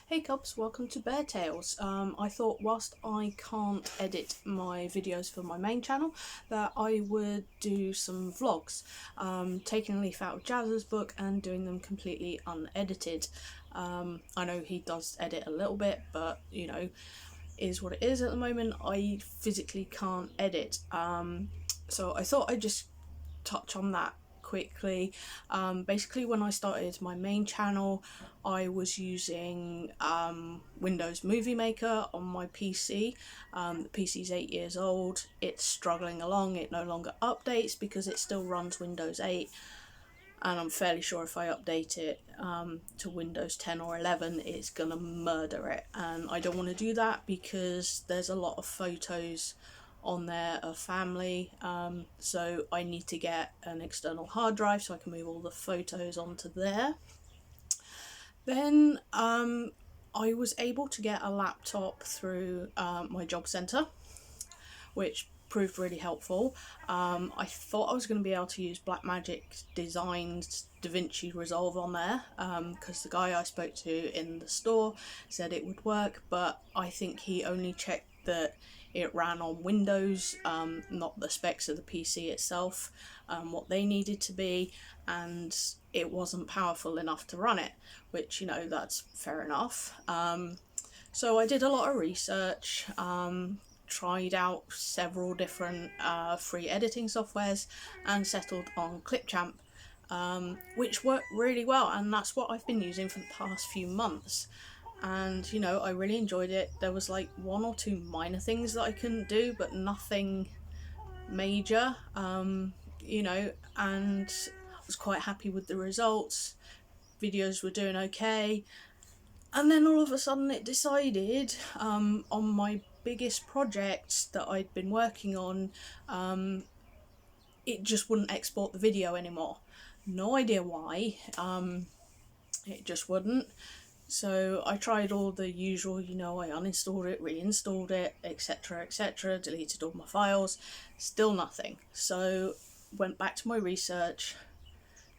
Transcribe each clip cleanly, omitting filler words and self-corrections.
Hey Cubs, welcome to Bear Tales. I thought whilst I can't edit my videos for my main channel that I would do some vlogs, taking a leaf out of Jazz's book and doing them completely unedited. I know he does edit a little bit, but you know, is what it is at the moment. I physically can't edit. So I thought I'd just touch on that quickly. Basically, when I started my main channel, I was using Windows Movie Maker on my PC. The PC's 8 years old, it's struggling along, it no longer updates because it still runs Windows 8, and I'm fairly sure if I update it to Windows 10 or 11 it's gonna murder it, and I don't want to do that because there's a lot of photos on there of family, so I need to get an external hard drive so I can move all the photos onto there. Then I was able to get a laptop through my job centre, which proved really helpful. I thought I was going to be able to use Blackmagic Design's DaVinci Resolve on there because the guy I spoke to in the store said it would work, but I think he only checked that it ran on Windows, not the specs of the PC itself, what they needed to be, and it wasn't powerful enough to run it, which, you know, that's fair enough. So I did a lot of research, tried out several different free editing softwares and settled on Clipchamp, which worked really well, and that's what I've been using for the past few months. And you know, I really enjoyed it. There was like one or two minor things that I couldn't do, but nothing major, you know, and I was quite happy with the results. Videos were doing okay, and then all of a sudden it decided on my biggest project that I'd been working on, it just wouldn't export the video anymore. No idea why, it just wouldn't. So I tried all the usual, you know, I uninstalled it, reinstalled it, etc, etc, deleted all my files, still nothing. So went back to my research,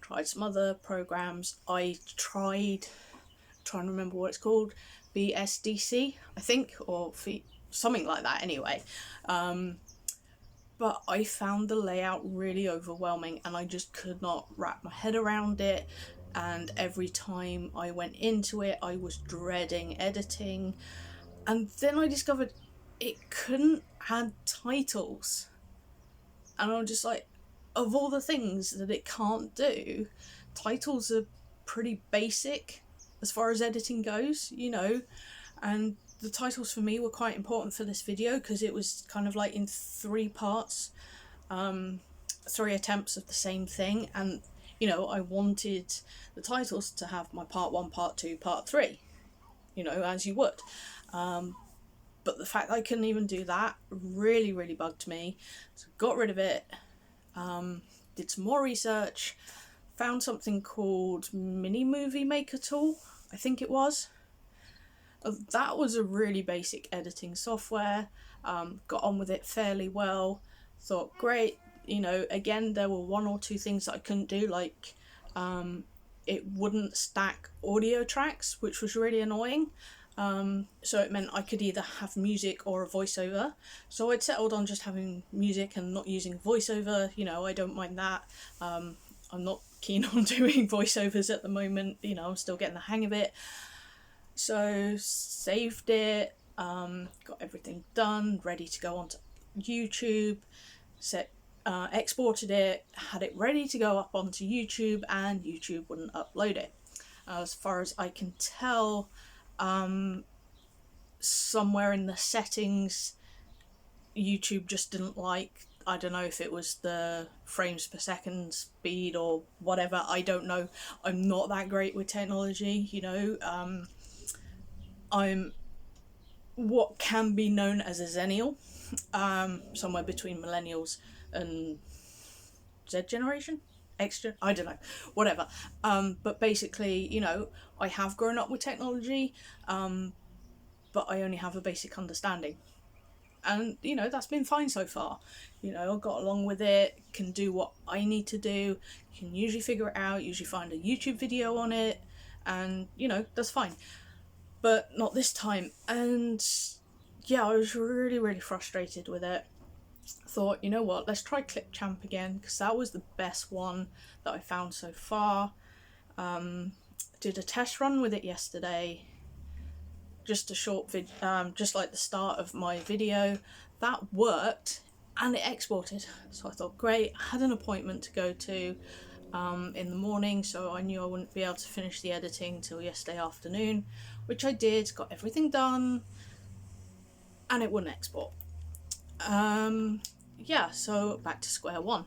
tried some other programs. I tried, trying to remember what it's called, BSDC, I think, or something like that anyway. But I found the layout really overwhelming and I just could not wrap my head around it. And every time I went into it, I was dreading editing. And then I discovered it couldn't add titles. And I'm just like, of all the things that it can't do, titles are pretty basic as far as editing goes, you know. And the titles for me were quite important for this video because it was kind of like in three parts, 3 attempts of the same thing, and you know, I wanted the titles to have my part 1, part 2, part 3, you know, as you would. But the fact that I couldn't even do that really bugged me. So got rid of it, did some more research, found something called Mini Movie Maker Tool, I think it was. That was a really basic editing software, got on with it fairly well, thought great. You know, again, there were one or two things that I couldn't do, like it wouldn't stack audio tracks, which was really annoying. So it meant I could either have music or a voiceover. So I'd settled on just having music and not using voiceover. You know, I don't mind that. I'm not keen on doing voiceovers at the moment. You know, I'm still getting the hang of it. So saved it, got everything done, ready to go onto YouTube, exported it, had it ready to go up onto YouTube, and YouTube wouldn't upload it. As far as I can tell, somewhere in the settings, YouTube just didn't like, I don't know if it was the frames per second speed or whatever, I don't know. I'm not that great with technology, you know. I'm what can be known as a Zennial, somewhere between millennials and Z generation, extra, I don't know, whatever. But basically, you know, I have grown up with technology, but I only have a basic understanding. And, you know, that's been fine so far. You know, I got along with it, can do what I need to do, can usually figure it out, usually find a YouTube video on it, and, you know, that's fine. but not this time. And yeah, I was really, really frustrated with it. Thought, you know what, let's try Clipchamp again, because that was the best one that I found so far. Did a test run with it yesterday, just a short video, just like the start of my video. That worked and it exported. So I thought, great. I had an appointment to go to in the morning, so I knew I wouldn't be able to finish the editing till yesterday afternoon, which I did, got everything done, and it wouldn't export. Yeah, so back to square one.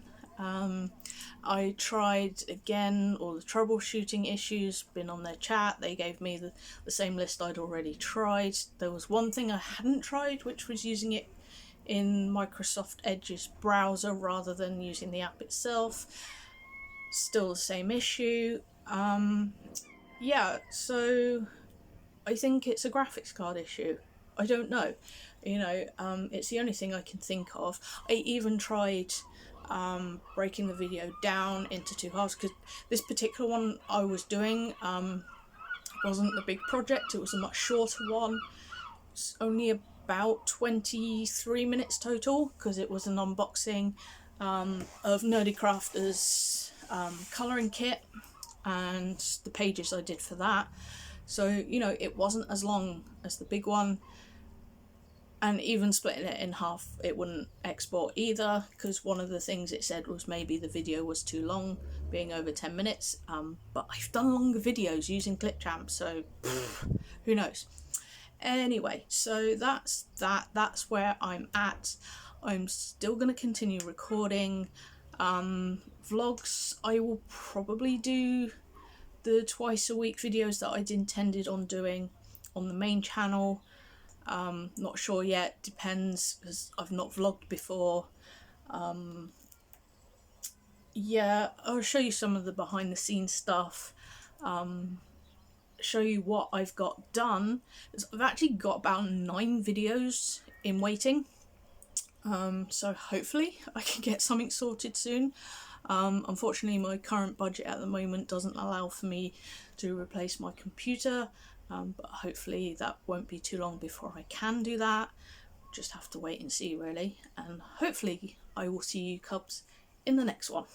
I tried again all the troubleshooting issues, been on their chat, they gave me the same list I'd already tried. There was one thing I hadn't tried, which was using it in Microsoft Edge's browser rather than using the app itself. Still the same issue. Yeah, so I think it's a graphics card issue. I don't know. It's the only thing I can think of. I even tried breaking the video down into two halves, because this particular one I was doing wasn't the big project, it was a much shorter one. It's only about 23 minutes total, because it was an unboxing of Nerdy Crafter's colouring kit and the pages I did for that. So, it wasn't as long as the big one. And even splitting it in half, it wouldn't export either, because one of the things it said was maybe the video was too long, being over 10 minutes. But I've done longer videos using Clipchamp, so who knows. Anyway, so that's where I'm at. I'm still going to continue recording. Vlogs, I will probably do the twice a week videos that I'd intended on doing on the main channel. Not sure yet, depends, because I've not vlogged before. Yeah, I'll show you some of the behind the scenes stuff, show you what I've got done. I've actually got about 9 videos in waiting, so hopefully I can get something sorted soon. Unfortunately, my current budget at the moment doesn't allow for me to replace my computer, but hopefully that won't be too long before I can do that. Just have to wait and see, really, and hopefully I will see you cubs in the next one.